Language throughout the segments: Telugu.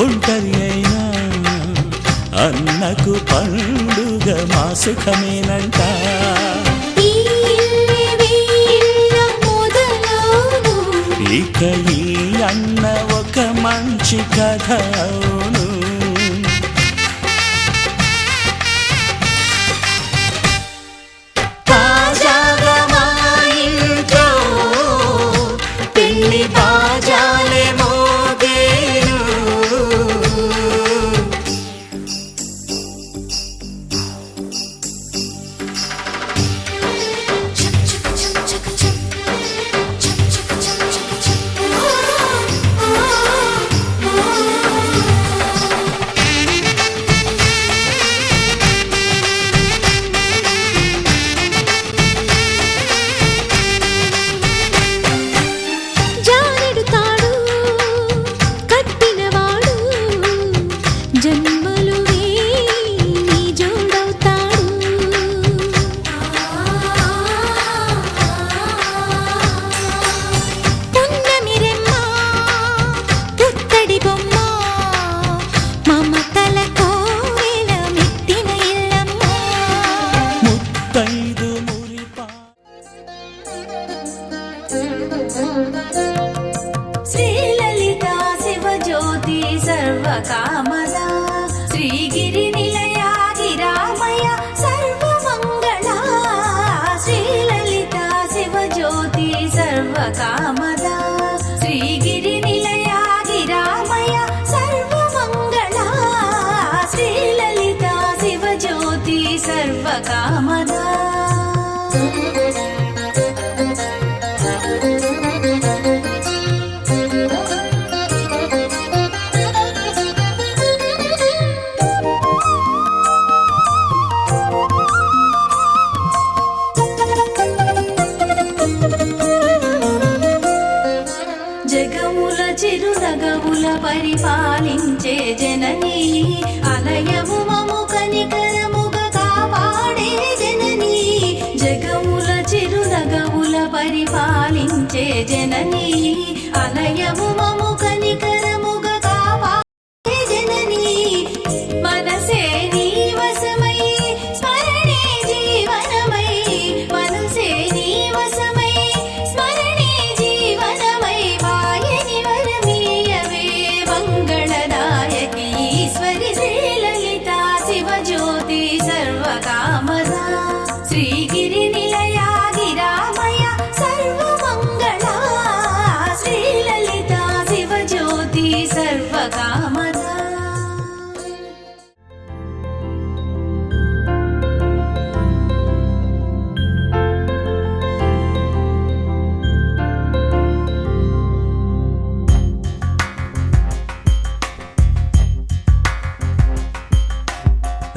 ఒంటరి అయినా అన్నకు పండుగ మా సుఖమేనంట. ఇక ఈ అన్న ఒక మంచి కథ అవును. తాజాగా మా ఇంట్లో పెళ్లి బాజాలే మోగేను. శ్రీలలితా శివజ్యోతి సర్వకామదా శ్రీగిరి నిలయా గిరామయ సర్వమంగళా. శ్రీలలితా శివజ్యోతి సర్వకామదా శ్రీగిరి నిలయా గిరామయ సర్వమంగళా. శ్రీలలితా శివజ్యోతి సర్వకామదా. జగముల చిరునగముల పరిపాలించే జననీ అలయము మము కనికరముగా కాపాడే జననీ. జగముల చిరునగముల పరిపాలించే జననీ అలయము మము కనికరముగా కాపాడే జననీ. మనసే నీ వశమై స్మరణే జీవనమై మనసే నీ వశమై స్మరణే జీవనమై వాయని వరమీయవే మంగళదాయకి ఈశ్వరి శ్రీలలితా శివజ్యోతి సర్వకామదా శ్రీగిరి నిలయా గిరామయ సర్వమంగళా. శ్రీలలితా శివజ్యోతి సర్వకామదా.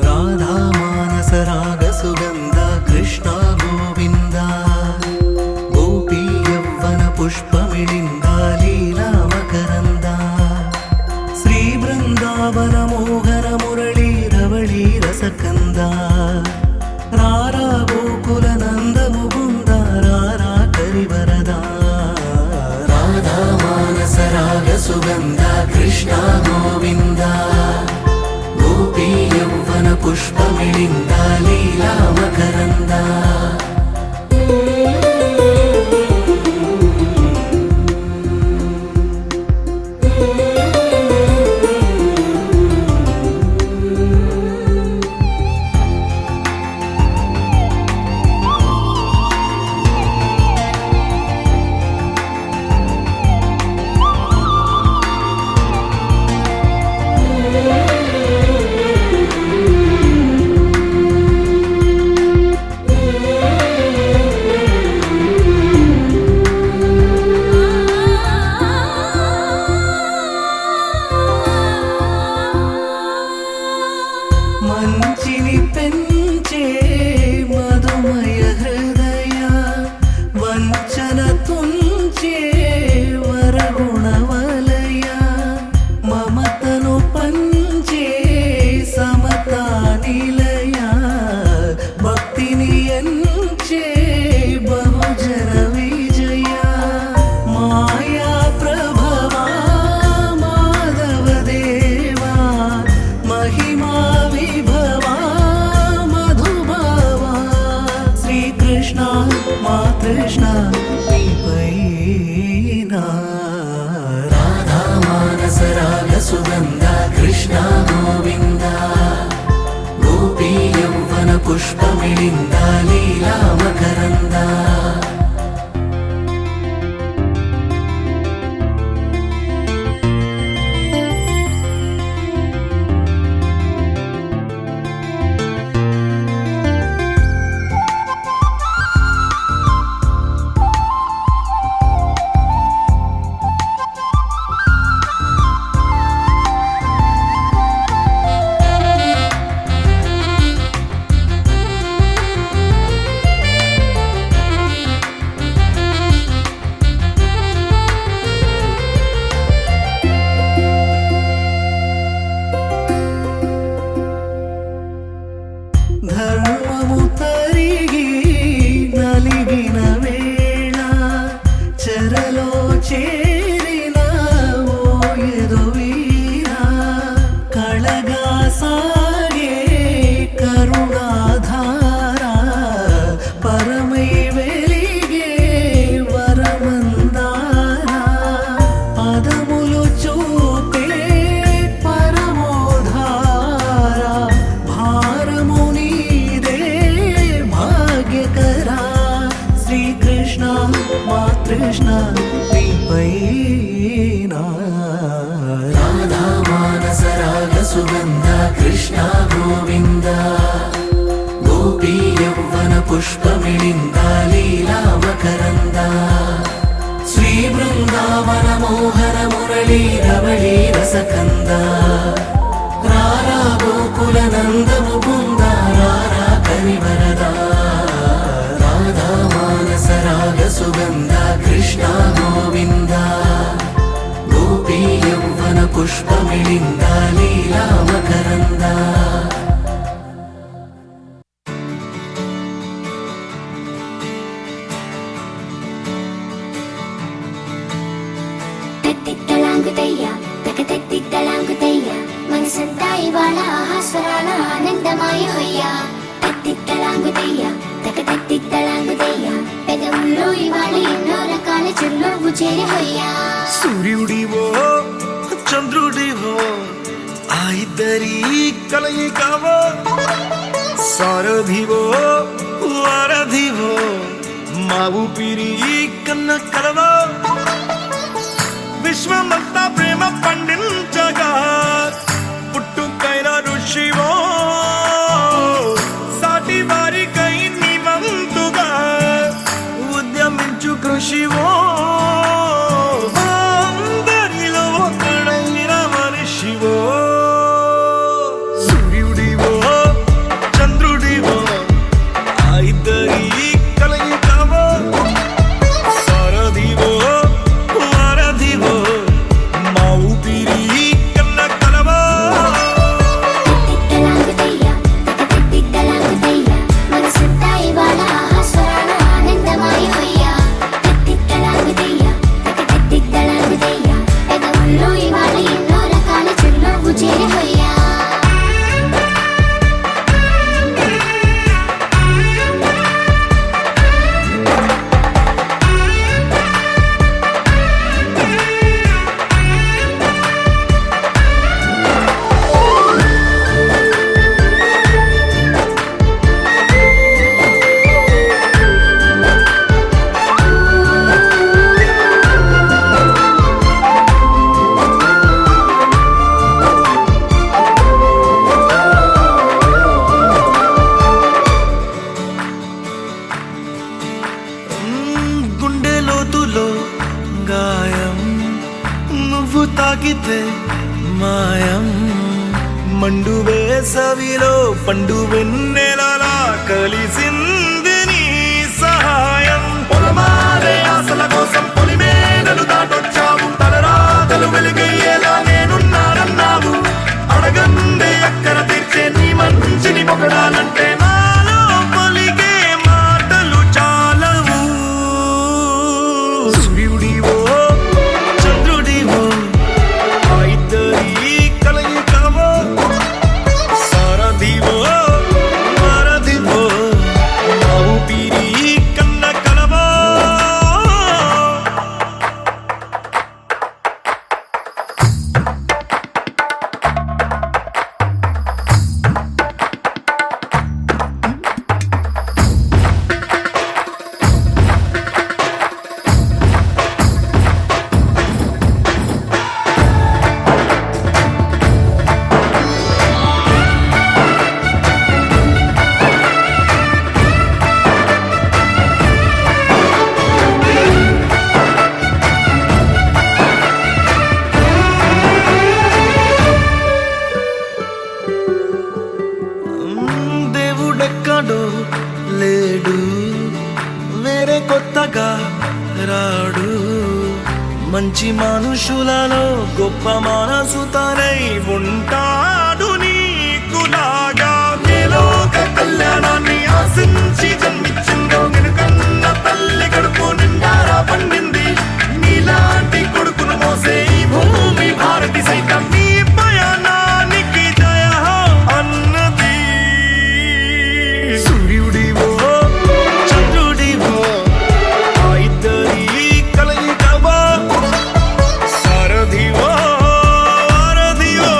రాధా మానస రాగ సుగంధ కృష్ణ గోవింద గోపీ యవ్వన పుష్పమిళింద లీలా మకరంద శ్రీ బృందావన మోహన మురళీ రవళీ రసకంద రారా గోకుల నంద ముకుంద రారా కరివరద. రాధా మానస రాగ సుగంధ కృష్ణ గోవింద గోపీ యవ్వన పుష్పమిళింద లీలా మకరంద. కృష్ణ గోవింద గోపీ యౌవన పుష్పమిళింద లీలా మకరంద శ్రీ బృందావన మోహన మురళీ రవళీ రసకంద రారా గోకుల నంద ముకుంద రారా కరివరద రాధా మానస రాగ సుగంధ కృష్ణ గోవింద గోపీ యౌవన పుష్పమిళింద లీలా మకరంద తలాంగుతయ్యా తలాంగుతయ్యా మనసంతా ఇవాళ ఆహాస్వరాల ఆనందమాయ హొయ్యా తలాంగుతయ్యా తలాంగుతయ్యా పెదవుల్లో ఇవాళ ఎన్నో రకాల చిరునవ్వు చేరి హొయ్యా సూర్యుడివో చంద్రుడివో ఆ ఇద్దరి కలయికవో సారథివో వారధివో మా ఊపిరి కన్న కలవో విశ్వమంతా ప్రేమ పండించగా పుట్టుకైన ఋషివో సాటి వారికై నివంతుగా ఉద్యమించు కృషివో అందరిలో ఒకడైన మనిషివో సూర్యుడివో చంద్రుడివో ఆ ఇద్దరి కలయికవో సారథివో వారధివో మా ఊపిరి కన్న కలవో తలాంగుతయ్యా తలాంగుతయ్యా మనసంతా ఇవాళ ఆహాస్వరాల ఆనందమాయ హొయ్యా తలాంగుతయ్యా తలాంగుతయ్యా పెదవుల్లో ఇవాళ ఎన్నో రకాల చిరునవ్వు చేరి హొయ్యా గుండె లోతులో గాయం నువ్వు తాకితే మాయం మండు వేసవిలో పండు వెన్నెలలా కలిసింది నీ సహాయం పొలమారే ఆశల కోసం పొలిమేనలు దాటొచ్చావు తలరాతలు వెలుగయ్యేలా నేనున్నానన్నావు అడగందే అక్కర తీర్చే నీ మంచిని పొగడాలంటే నాలో పలికే మాటలు చాలవు సూర్యుడివో చంద్రుడివో ఆ ఇద్దరి కలయికవో సారథివో వారధివో మా ఊపిరి కన్న కలవో దేవుడెక్కడో లేడు వేరే కొత్తగా రాడు మంచి మనుషులలో గొప్ప మనసు తనై ఉంటాడు నీకులాగా లోక కళ్యాణాన్ని ఆశించి జన్మించిందో నిన్నుకన్న తల్లి కడుపు నిండారా పండింది నీలాంటి కొడుకును మోసే ఈ భూమి భారతి సైతం నీ పయనానికి జయ అన్నది సూర్యుడివో చంద్రుడివో ఆ ఇద్దరి కలయికవో సారథివో వారధివో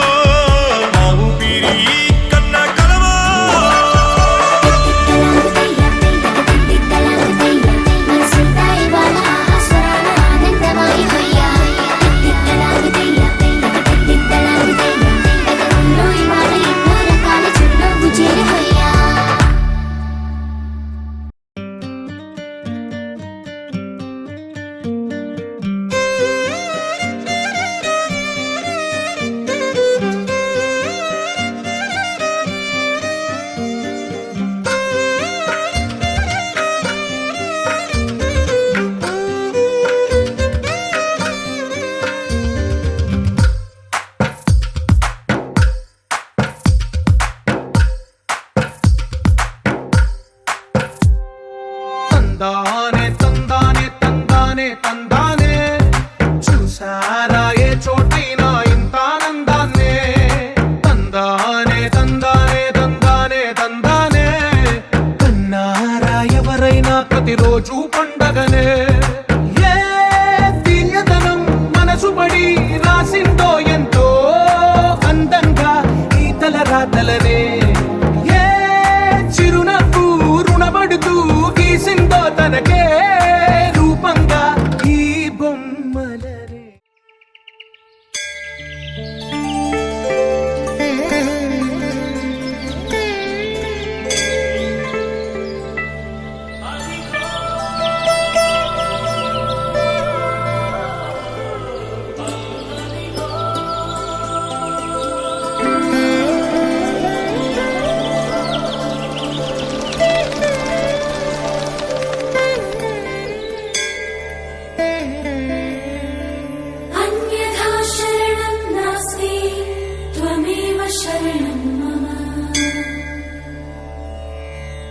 शरणं मम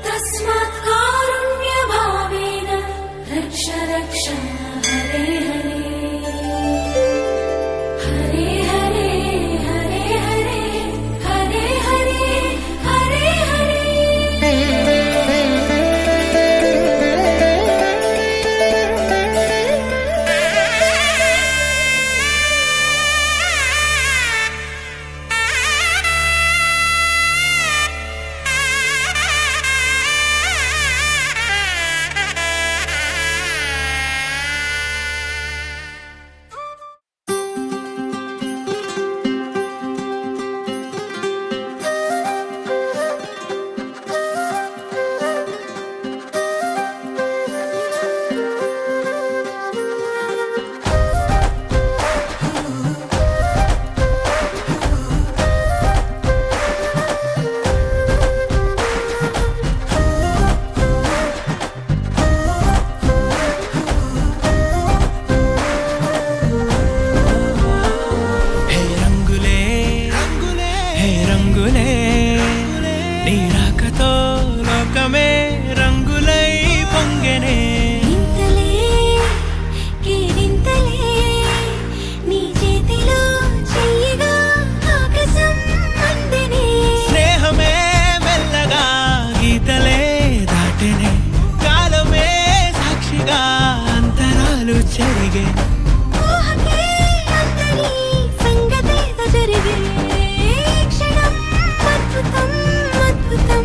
तस्मात् कारुण्यभावेन रक्ष रक्ष हरे हरे हरे हरे हरे हरे हरे हरे हरे హే రంగులే హే రంగులే నీ రాకతో లోకమే రంగులై పొంగెనే ఇంతలే కేరింతలే నీ చేతిలో చెయ్యగా ఆకాశం అందెనే స్నేహమే మెల్లగా గీతలే దాటెనే కాలమే సాక్షిగా అంతరాలు చెరిగే ఊహకే అందని సంగతేదో జరిగే క్షణం అద్భుతం అద్భుతం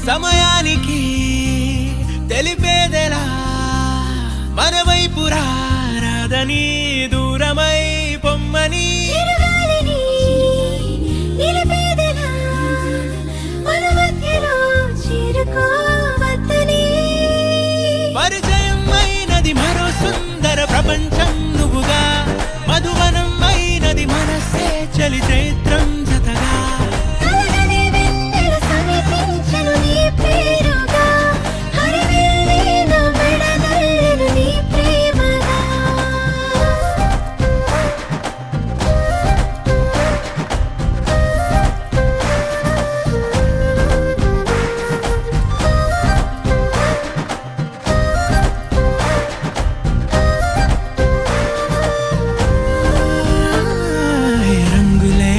సమయానికి తెలిపేదెలా మన వైపు రాదని దూరమై పొమ్మని చిరుగాలిని నిలిపేదెలా మన మధ్యలో చేరుకోవద్దని పరిచయం అయినది మరో సుందర ప్రపంచం నువ్వుగా మధువనం అయినది మనసే చలి చైత్రం జతగా కలగని వెన్నెల సమీపించను నీ పేరుగా హరివెల్లి నా మెడనల్లను నీ ప్రేమగా హే రంగులే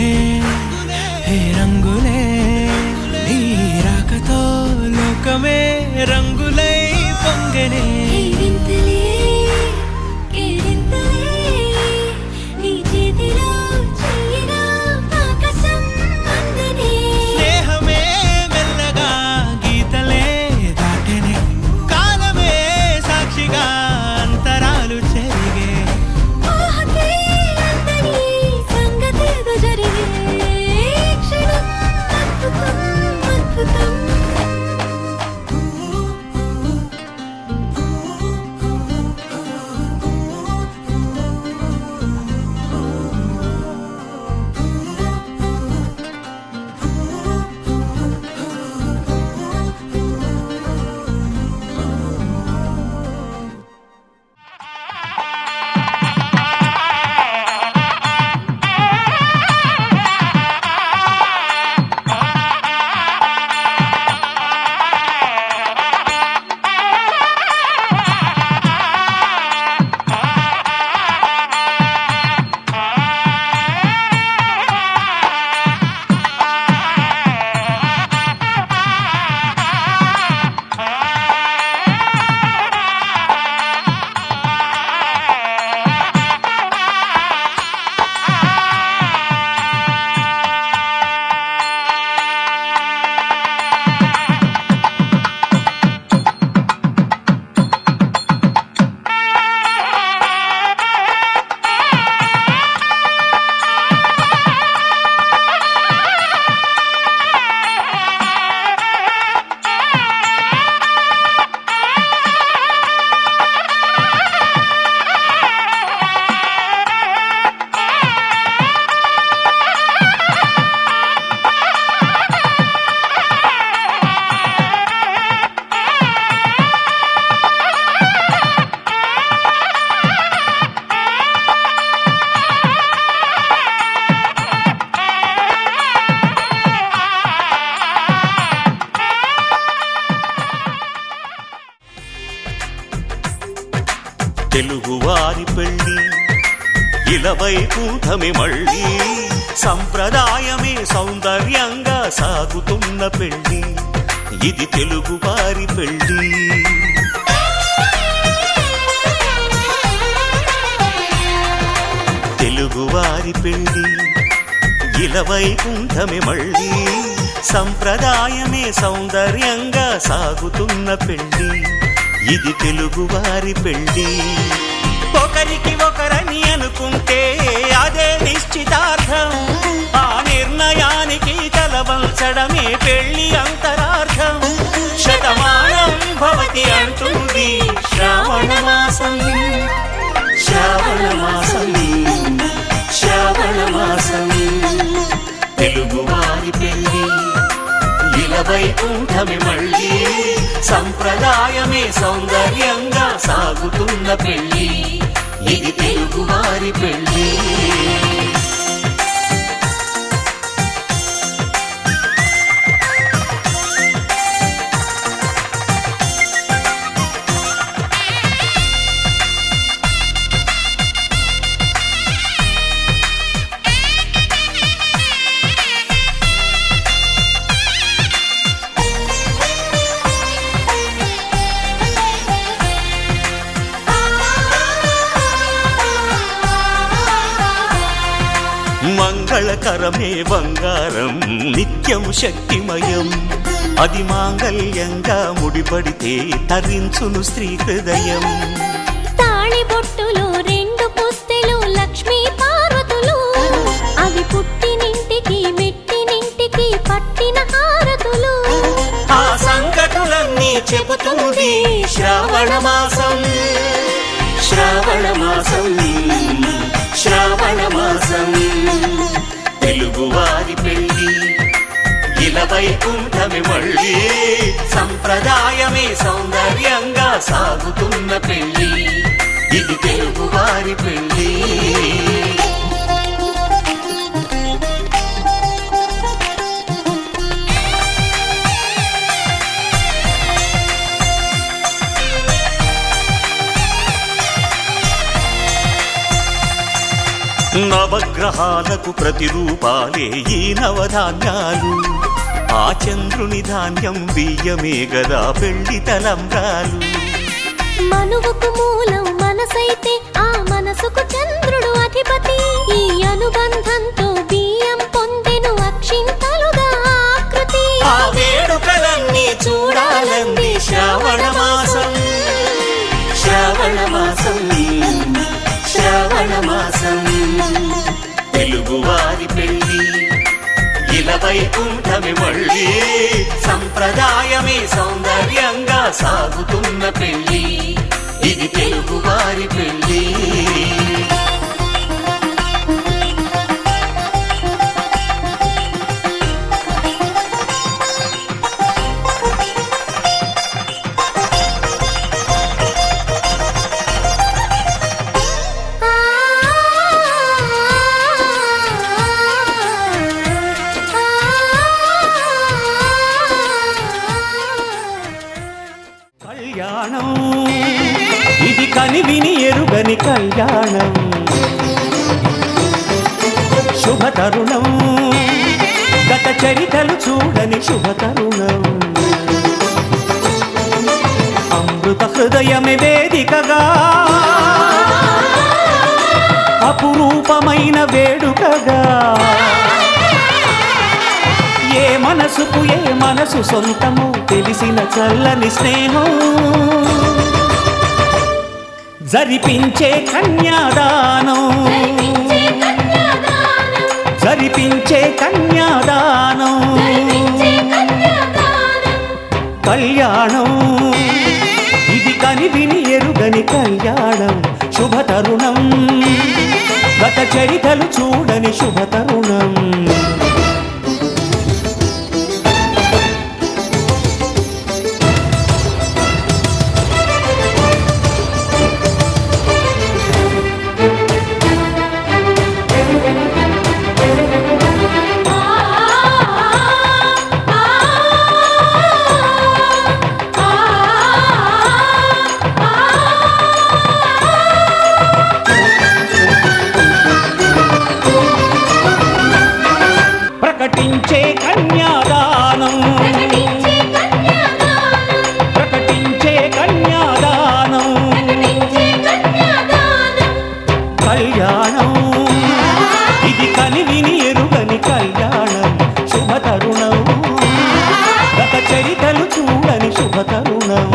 తెలుగువారి పెళ్ళి ఇలవైకుంఠమే మళ్ళీ సంప్రదాయమే సౌందర్యంగా సాగుతున్న పెళ్ళి ఇది తెలుగువారి పెళ్ళి తెలుగువారి పెళ్ళి ఇలవైకుంఠమే మళ్ళీ సంప్రదాయమే సౌందర్యంగా సాగుతున్న పెళ్ళి ఇది తెలుగువారి పెళ్ళి ఒకరికి ఒకరని అనుకుంటే అదే నిశ్చితార్థం ఆ నిర్ణయానికి తలవంచడమే పెళ్లి అంతరార్థం శతమానం భవతి అంటుంది శ్రావణ మాసం శ్రావణ మాసం శ్రావణ మాసం తెలుగువారి పెళ్ళి ఇలవైకుంఠమే మళ్ళీ సంప్రదాయమే సౌందర్యంగా సాగుతున్న పెళ్ళి ఇది తెలుగువారి పెళ్ళి మంగళకరమే బంగారం నిత్యం శక్తిమయం అది మాంగళ్యంగా ముడిపడితే తరించును స్త్రీ హృదయం తాళి బొట్టులో రెండు పుస్తెలు లక్ష్మీ పార్వతులు అవి పుట్టినింటికి మెట్టినింటికి పట్టిన హారతులు ఆ సంగతులన్నీ చెబుతుంది శ్రావణ మాసం శ్రావణ మాసం శ్రావణ మాసం తెలుగువారి పెళ్ళి ఇలవైకుంఠమే మళ్ళీ సంప్రదాయమే సౌందర్యంగా సాగుతున్న పెళ్ళి ఇది తెలుగువారి పెళ్ళి నవగ్రహాలకు ప్రతిరూపాలే ఈ నవధాన్యాలు ఆ చంద్రుని ధాన్యం బియ్యమే గదా పెళ్లి తలంబ్రాలు మనువుకు మూలం మనసైతే ఆ మనసుకు చంద్రుడు అధిపతి ఈ అనుబంధంతో బియ్యం పొందెను అక్షింతలుగా ఆకృతి ఆ వేడుకలన్నీ చూడాలంది శ్రావణ మాసం శ్రావణ మాసం శ్రావణ మాసం తెలుగువారి పెళ్ళి ఇలవైకుంఠమే మళ్ళీ సంప్రదాయమే సౌందర్యంగా సాగుతున్న పెళ్ళి ఇది తెలుగువారి పెళ్ళి కళ్యాణం ఇది కనివిని ఎరుగని కళ్యాణం శుభతరుణం గత చరితలు చూడని శుభతరుణం అమృత హృదయమే వేదికగా అపురూపమైన వేడుకగా ఏ మనసుకు ఏ మనసు సొంతము తెలిసిన చల్లని స్నేహం జరిపించే కన్యాదానం జరిపించే కన్యాదానం కళ్యాణం ఇది కనివిని ఎరుగని కళ్యాణం శుభతరుణం గత చరితలు చూడని శుభతరుణం కళ్యాణం, ఇది కనివిని ఎరుగని కళ్యాణం. శుభతరుణం, గత చరితలు చూడని శుభతరుణం.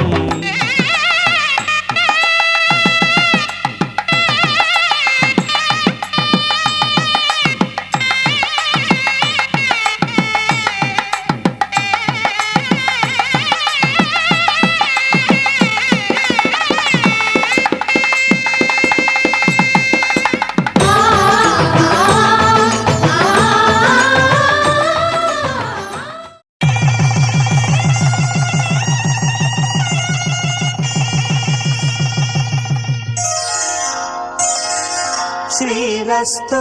శ్రీరస్తు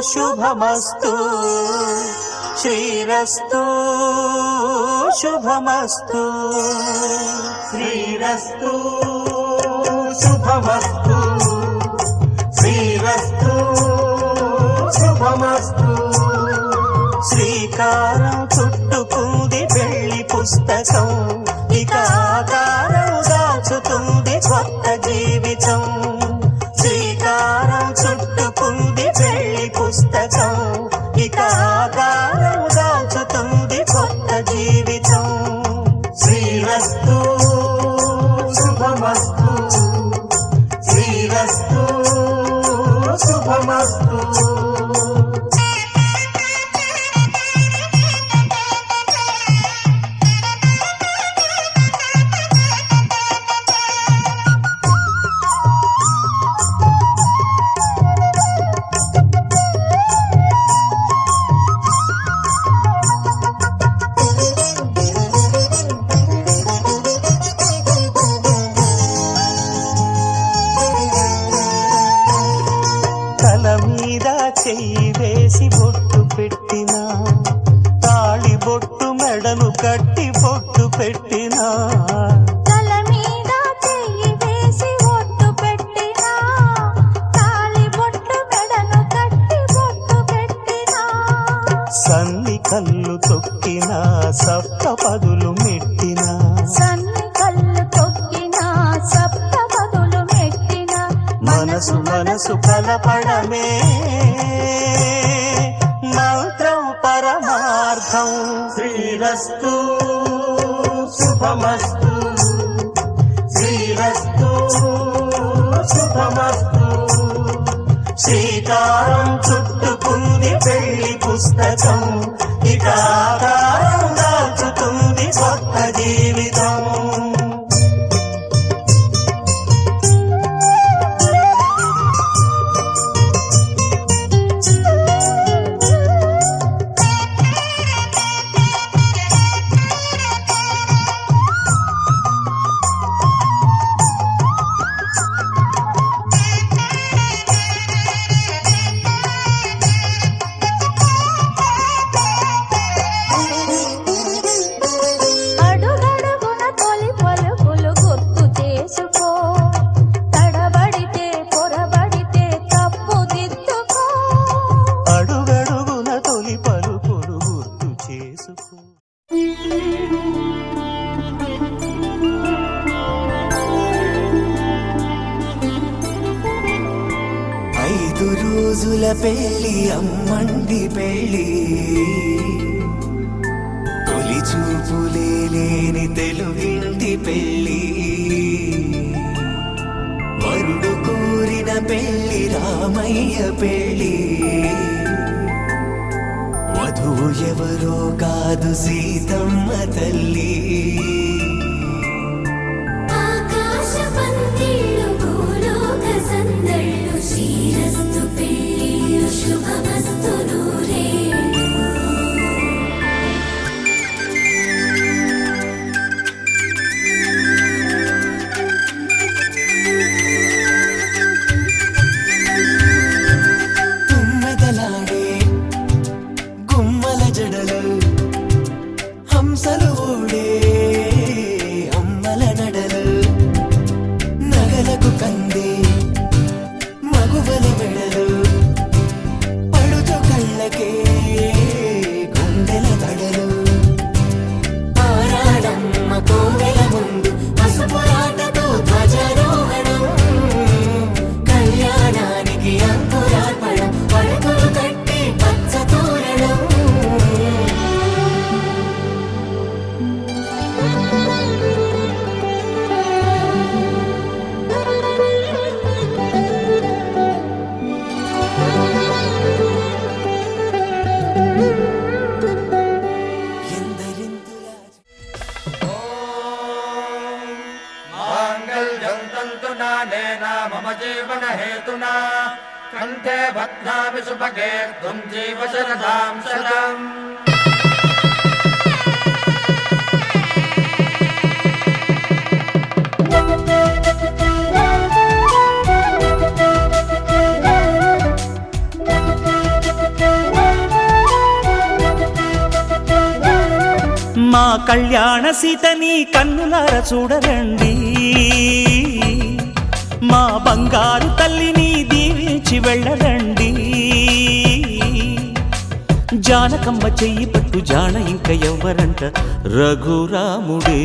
శుభమస్తు, శ్రీరస్తు శుభమస్తు, శ్రీరస్తు శుభమస్తు, శ్రీరస్తు శుభమస్తు. శ్రీకారం చుట్టుకుంది పెళ్లి పుస్తకం, ఇక ఆకారం దాచుతుంది కొత్త జీవితం. శ్రీకారం చుట్టుకుంది పెళ్లి పుస్తకం, ఇక ఆకారం దాచుతుంది కొత్త జీవితం. శ్రీరస్తు శుభమస్తు, శ్రీరస్తు శుభమస్తు. చెయ్యి వేసి బొట్టు పెట్టినా, తాళి బొట్టు మెడను కట్టి బొట్టు పెట్టినా, తల మీద చెయ్యి వేసి బొట్టు పెట్టినా, తాళి బొట్టు మెడను కట్టి బొట్టు పెట్టినా, సన్ని కళ్ళు తొక్కినా సప్త పదులు మెట్టినా, సన్ని కళ్ళు తొక్కినా సప్త పదులు మెట్టినా, మనసు మనసు కలపడమే మంత్రం పరమార్థం. శ్రీరస్తు శుభమస్తు, శ్రీరస్తు శుభమస్తు. శ్రీకారం చుట్టుకుంది పెళ్లి పుస్తకం, ఇక ఆకారం దాచుతుంది కొత్త జీవితం. అడుగడుగున తొలి పలుకులు గుర్తు చేసుకో, తడబడితే పొరబడితే తప్పు దిద్దుకో. అడుగడుగున తొలి పలుకులు గుర్తు చేసుకో. 5 రోజుల పెళ్లి అమ్మండి పెళ్లి, తొలి చూపులే లేని తెలుగింటి పెళ్లి. వరుడు కోరిన పెళ్లి రామయ్య పెళ్లి, వధువు ఎవరో కాదు సీతమ్మ తల్లి. ఆకాశ పందిళ్ళు భూలోక సందళ్ళు శ్రీరస్తు పెళ్ళిళ్ళు శుభమస్తు నూరేళ్ళు. తుమ్మెదలాడే గుమ్మల జడలు హంసలు ఊడే मम जीवन हेतुना कंठे बध्नामि सुभगे त्वं जीव शरदां शरम् మా కళ్యాణ సీతని కన్నులార చూడరండి, మా బంగారు తల్లిని దీవించి వెళ్ళరండి. జానకమ్మ చెయ్యి పట్టు జాన ఇంక ఎవ్వరంట, రఘురాముడే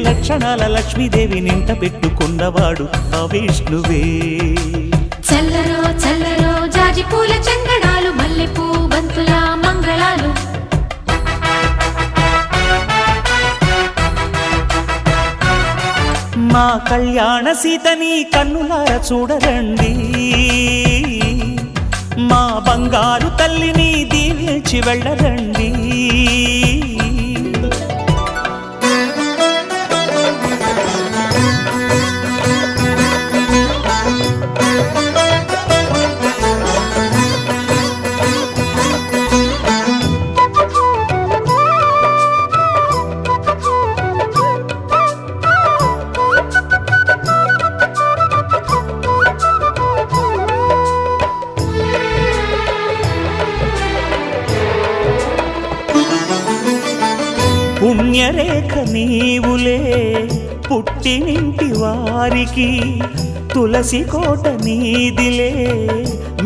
లక్షణాల లక్ష్మీదేవి నింట పెట్టుకున్నవాడు ఆ విష్ణువే. చల్లరో చల్లరో జాజి పూల చందనాలు మల్లెపూ బంతుల మంగళాలు మా కళ్యాణ సీతని కన్నులార చూడరండి, మా బంగారు తల్లిని దీవించి వెళ్ళరండి. పుణ్యరేఖ నీవులే పుట్టినింటి వారికి, తులసి కోట నీదిలే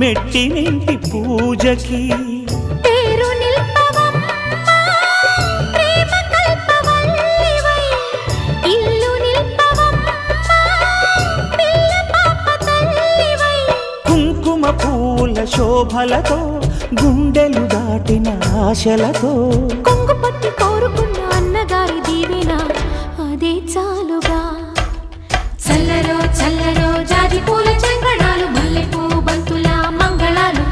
మెట్టినింటి పూజకి. పేరు నిల్పవమ్మా ప్రేమ కల్పవల్లివై, ఇల్లు నిల్పవమ్మా పిల్ల పాప తల్లివై. కుంకుమ పూల శోభలతో గుండెలు దాటిన ఆశలతో, కొంగు పట్టి కోరుకున్న అన్నగారి దీవెన అదే చాలుగా. చల్లరో చల్లరో జాజి పూల చంగడాలు మల్లెపూ బంతుల మంగళాలు.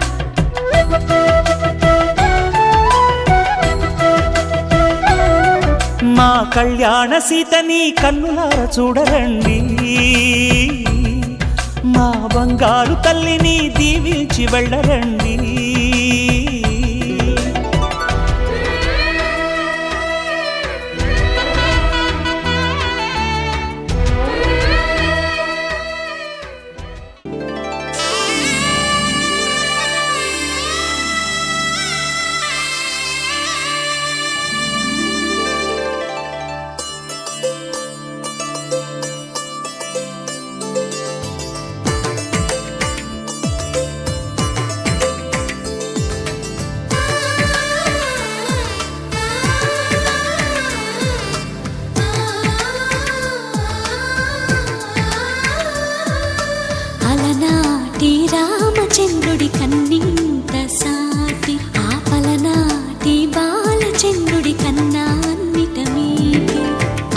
మా కళ్యాణ సీతని కన్నులార చూడరండి, మా బంగారు తల్లిని దీవించి వెళ్ళరండి. అలనాటి రామచంద్రుడి కన్నింత సాటి, ఆపలనాటి బాలచంద్రుడి కన్నా అన్నిట మీటి.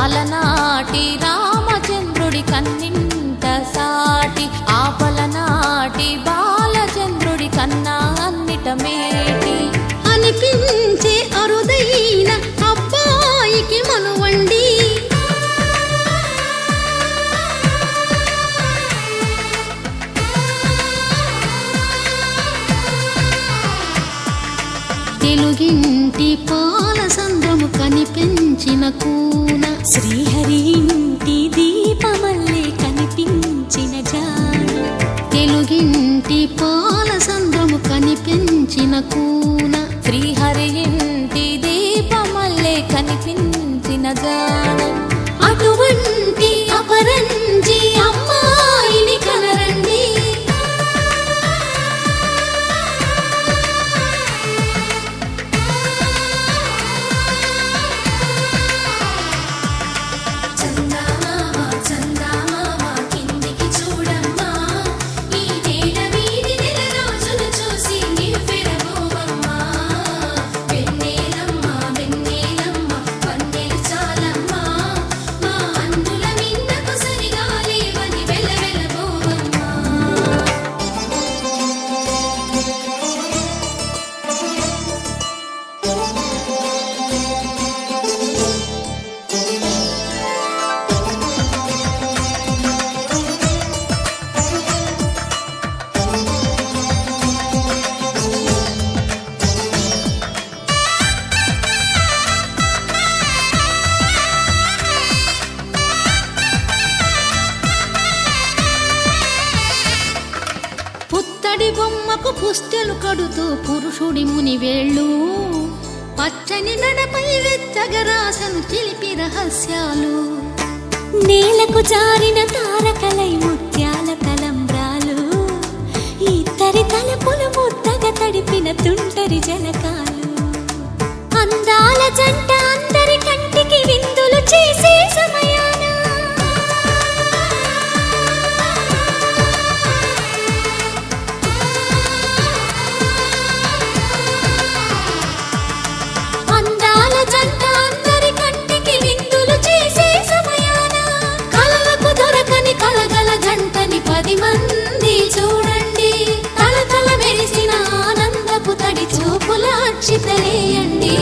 అలనాటి రామచంద్రుడి కన్నింత సాటి, ఆపలనాటి బాలచంద్రుడి కన్నా అన్నిట మేటి. అనిపించే అరుదైన అబ్బాయికి మనువండి, తెలుగింటి పాల సంద్రము కనిపించిన కూన, శ్రీహరి ఇంటి దీపమల్లే కనిపించిన జాన. తెలుగింటి పాల సంద్రము కనిపించిన కూన, శ్రీహరి ఇంటి దీపమల్లే కనిపించిన జాన. అటువంటి అపరంజి అమ్మాయిని కనరండి, వెన్నెలమ్మ వెన్నెలమ్మ వన్నెలు చాలమ్మ. పుత్తడి బొమ్మకు పుస్తెలు కడుతూ పురుషుడి ముని వేళ్ళు పచ్చని నడపై వెచ్చగరాసను చిలిపి రహస్యాలు నేలకు జారిన తారకలై ముత్యాల తలంబ్రాలు ఇద్దరి తలపులు ముద్దగా తడిపిన తుంటరి జలకాలు అందాల జంట అందరి కంటికి విందులు చేసే సమయాన అందాల జంట అందరి కంటికి విందులు చేసే సమయాన కలలకు దొరకని కలగల జంటని 10 మంది చూడండి తలతల మెరిసిన ఆనందపు తడి చూపుల అక్షితలేయండి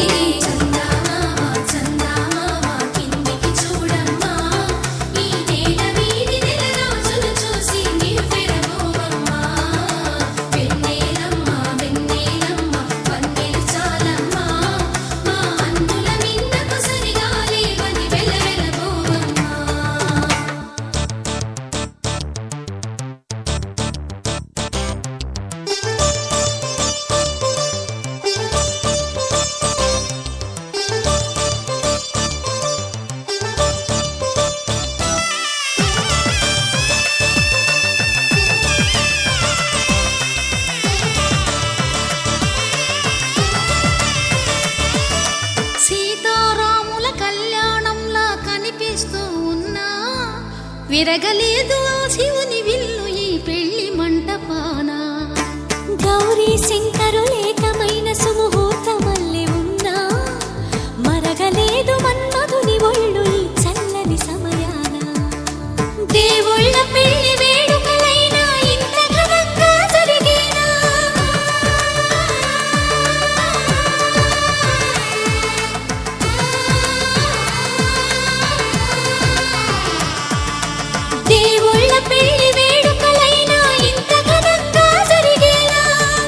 సీతారాముల కళ్యాణంలా కనిపిస్తూ ఉన్నా విరగలేదు ఆ శివుని విల్లు ఈ పెళ్లి మంటపాన గౌరీ శంకరులేకమైన సుముహూర్తమల్లె ఉన్నా మరగలేదు మన్మధుని ఒళ్ళు ఈ చల్లని సమయాన దేవుళ్ళ పెళ్లి వేడుకలైనా ఇంత ఘనంగా జరిగేనా దేవుళ్ళ పెళ్లి వేడుకలైనా ఇంత ఘనంగా జరిగేలా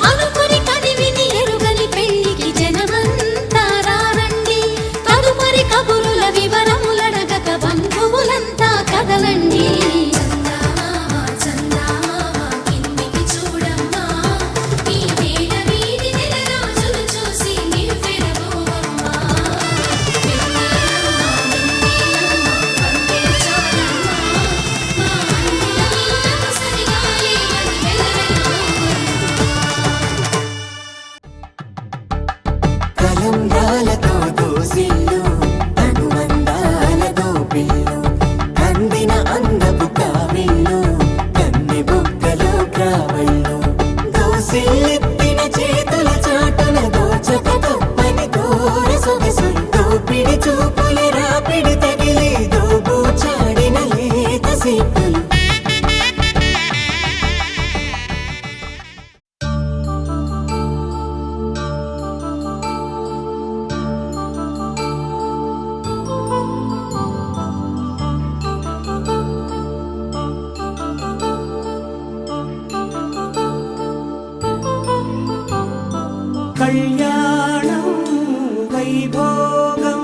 అనుకుని కదివిని ఎరుగని పెళ్లికి జనమంతా రారండి తదుపరి కబురుల వివరములడగక బంధువులంతా కదలండి తలంబ్రాలతో దోసిళ్ళు అనుబంధాలతో పిల్లు కందిన అందపు కావిళ్ళు కన్నె బుగ్గలో క్రావళ్ళు దోసిళ్ళెత్తిన చేతుల చాటున దోచక తప్పని దూర సొగసులు దోపిడి చూపుల రాపిడి తగిలి దోబూచాడిన లేత సీపులు కళ్యాణం వైభోగం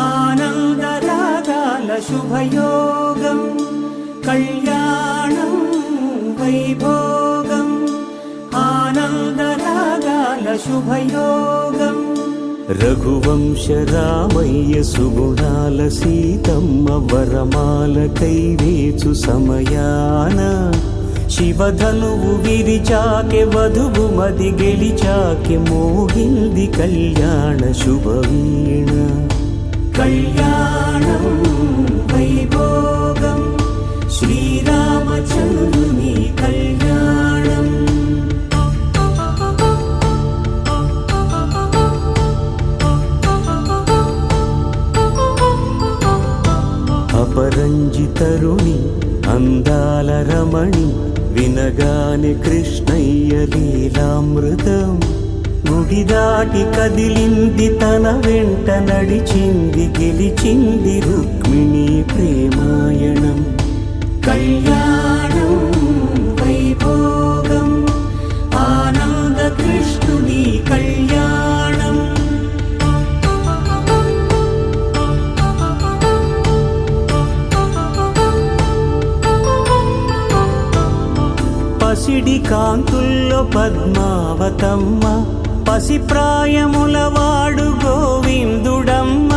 ఆనందరాగాల శుభయోగం కళ్యాణం వైభోగం ఆనందరాగాల శుభయోగం రఘువంశ రామయ్య సుగుణాల సీతమ్మ వరమాల కైవేచు సమయాన శివధనువు విరిచాకె వధువు మది గెలిచాకె మోగింది కళ్యాణ శుభవీణ కళ్యాణం వైభోగం శ్రీరామచంద్రుని కళ్యాణం అపరంజి తరుణి అందాల రమణి వినగానే కృష్ణయ్య లీలామృతం గుడి దాటి కదిలింది తన వెంట నడిచింది గెలిచింది రుక్మిణి ప్రేమాయణం కళ్యాణం వైభోగం ఆనంద కృష్ణుని కళ్యాణం పసిడి కాంతుల్లో పద్మావతమ్మ, పసిప్రాయముల వాడు గోవిందుడమ్మ.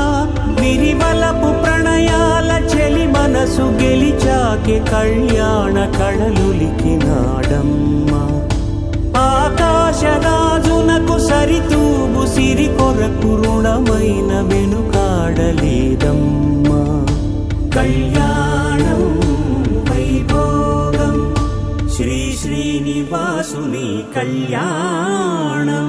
విరివలపు ప్రణయాల చెలి మనసు గెలిచాకే కళ్యాణ కళలులికినాడమ్మ. ఆకాశరాజునకు సరితూగు సిరి కొరకు రుణమైన వెనుకాడలేదమ్మా. కళ్యాణం వైభోగం శ్రీ శ్రీనివాసుని కళ్యాణం.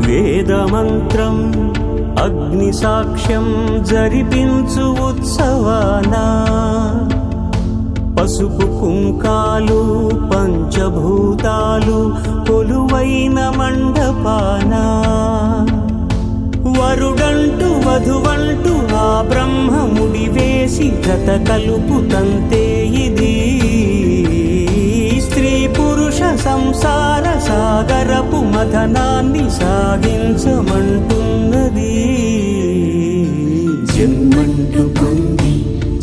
వేదమంత్రం అగ్ని సాక్ష్యం జరిపించు ఉత్సవానా, పసుపు కుంకాలు పంచభూతాలు కొలువైన మండపానా. వరుడంటూ వధువంటూ ఆ బ్రహ్మముడి వేసి జత కలుపు తంతే ఇది. స్త్రీ పురుష సంసార సాగరపు మథనాన్ని సాగించమంటున్నది. జన్మంటూ పొంది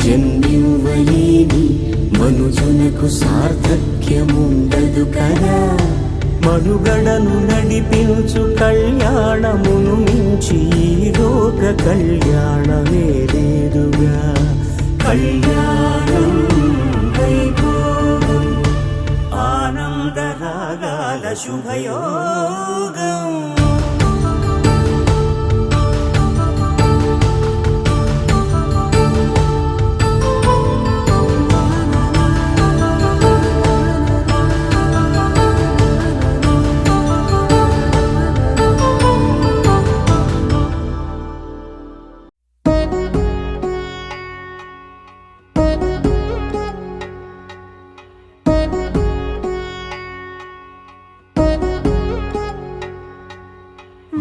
జన్మివ్వలేని మనుజునకు సార్థక్యముండదు కదా. మనుగడను నడిపించు కళ్యాణమును మించి ఈ లోక కళ్యాణమే లేదుగా. కళ్యాణం వైభోగం ఆనందరాగాల శుభయోగం.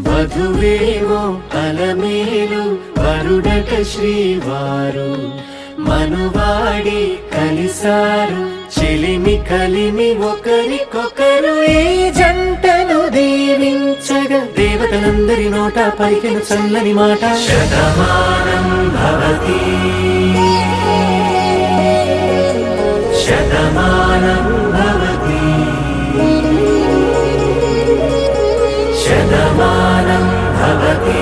వధువేమో అలమేలు వరుడట శ్రీవారు, మనువాడి కలిసారు చెలిమి కలిమి ఒకరికొకరు. ఈ జంటను దీవించగా దేవతలందరి నోట పలికిన చల్లని మాట. శతమానం భవతి శతమానం భవతి శతమానం భవతి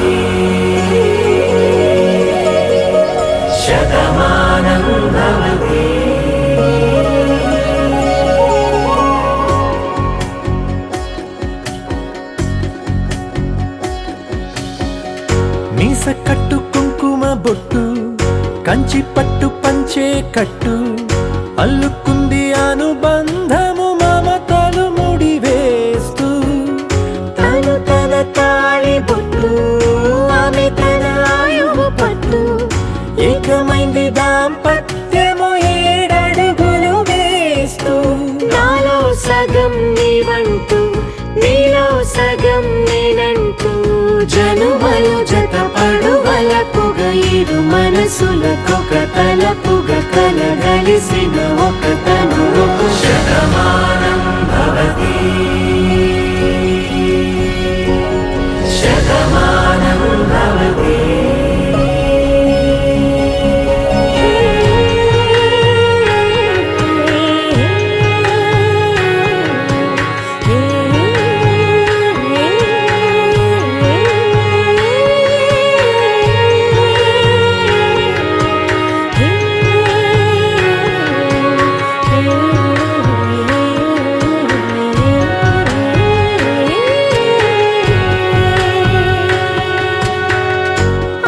శతమానం భవతి. మీస కట్టు కుంకుమ బొట్టు కంచి పట్టు పంచే కట్టు అల్లుకుంది అనుబంధము మమతలు ముడి వేస్తూ. తను తన తాళి బొట్టు ఆమె తన ఆయువు పట్టు, ఏకమైంది దాంపత్యము 7 అడుగులు వేస్తూ. నాలో సగం నీవంటూ నీలో సగం నేనంటూ జనుమలు జత పడువలపుగ ఇరు మనసులకొక తలపుగ కలగలిసిన ఒక తను. శతమానం భవతి శతమానం భవతి.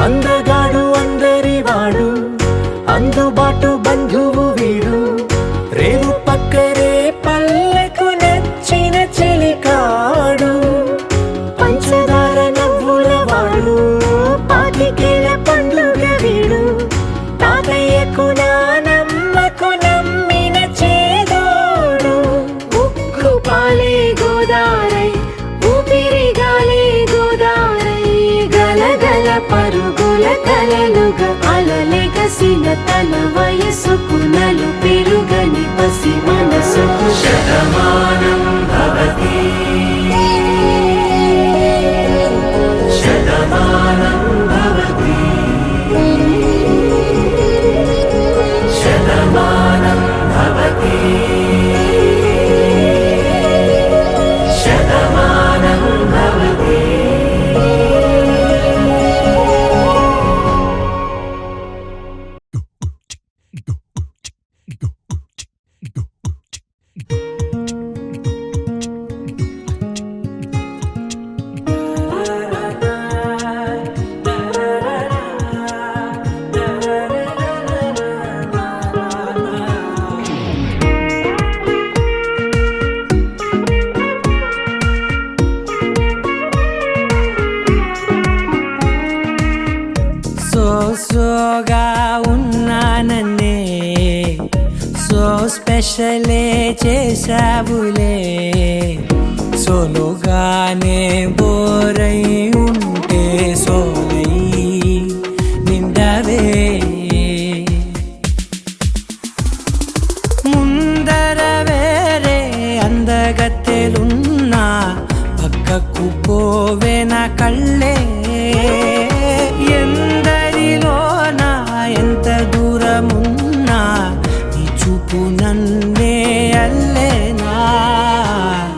అందగాడు అందరి వాడు అందుబాటు బంధువు వీడు, రేవు పక్కరే పల్లెకు నచ్చిన చెలికాడు. పంచదార నవ్వుల వాడు పాతికేల పండ్లుగ వీడు, తాతయ్యకు నానమ్మకు నమ్మిన చేదోడు. ఉక్కు పాలే గోదారై ఊపిరిగాలే గోదారై గలగల పరుగుల కలలుగా అలలెగసిన తన వయసుకు నలు పెరుగని పసి సో స్పెషలే చేసావులే సోలోగానే బోరై ఉంటే సోలై నిండవే ముందర వేరే అందగత్తెలున్నా పక్కకు పోవే నా కళ్ళే ఎందరిలోనా ఎంత దూరమున్నా నీ చూపు నన్నే అల్లేనా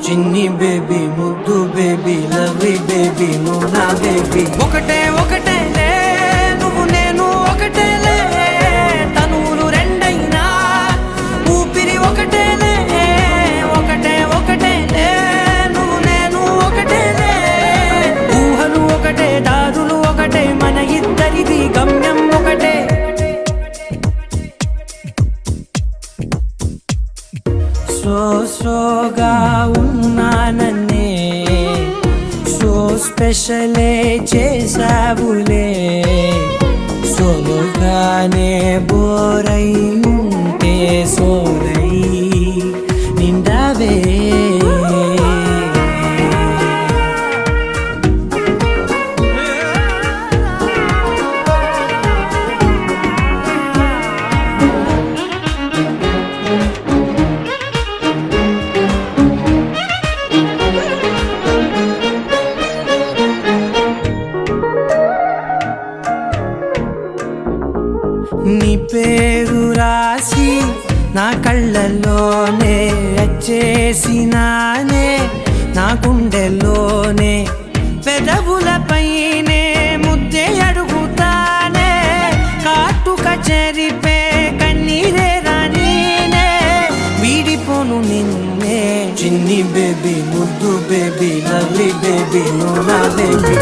చిన్ని బేబీ ముద్దు బేబీ లవ్లీ బేబీ నువ్వు నా బేబీ ఒకటే ఒకటేలే నువ్వు నేను ఒకటేలే తనువులు రెండైనా ఊపిరి ఒకటేలే ఒకటే ఒకటేలే నువ్వు నేను ఒకటేలే ఊహలు ఒకటే దారులు ఒకటే మన ఇద్దరిది గమ్యం ఒకటే సోగా ఉన్నానన్నే సో స్పెషలే చేసావులే సోలోగానే బోరై ఉంటే సోలై నిండవే నీ పేరు రాసి నా కళ్ళల్లోనే వచ్చేసినానే నా గుండెల్లోనే పెదవులపైనే ముద్దే అడుగుతానే కాటుక చెరిపే కన్నీరే రానీనే వీడిపోను నిన్నే చిన్ని బేబీ ముద్దు బేబీ లవ్లీ బేబీ నువ్వు నా బేబీ